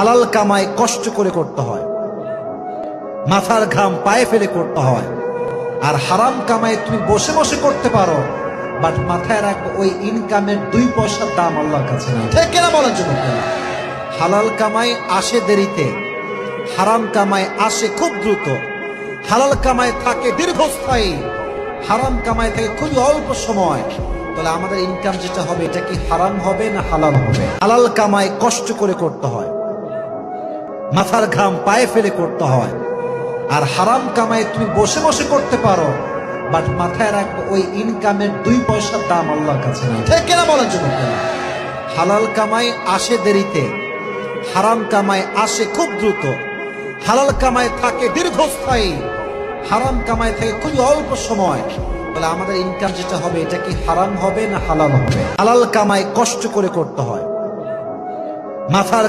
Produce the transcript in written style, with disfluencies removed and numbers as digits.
হালাল কামাই কষ্ট করে করতে হয়, মাথার ঘাম পায়ে ফেলে করতে হয়। আর হারাম কামাই তুমি বসে বসে করতে পারো, বাট মাথায় রাখো ওই ইনকামের 2 পয়সার দাম আল্লাহর কাছে নাই। ঠিক কিনা বলার জন্য হালাল কামাই আসে দেরিতে, হারাম কামাই আসে খুব দ্রুত। হালাল কামাই থাকে দীর্ঘস্থায়ী, হারাম কামাই থাকে খুবই অল্প সময়। তাহলে আমাদের ইনকাম যেটা হবে এটা কি হারাম হবে না হালাল হবে? হালাল কামাই কষ্ট করে করতে হয়, মাথার ঘাম পায়ে ফেলে করতে হয়। আর হারাম কামাই তুমি বসে বসে করতে পারো, বাট মাথায় রাখো ওই ইনকামের 2 পয়সার দাম আল্লাহর কাছে নাই। ঠিক কিনা বলার জন্য হালাল কামাই আসে দেরিতে, হারাম কামাই আসে খুব দ্রুত। হালাল কামাই থাকে দীর্ঘস্থায়ী, হারাম কামাই থাকে খুবই অল্প সময়। তাহলে আমাদের ইনকাম যেটা হবে এটা কি হারাম হবে না হালাল হবে? হালাল কামাই কষ্ট করে করতে হয়, মাথার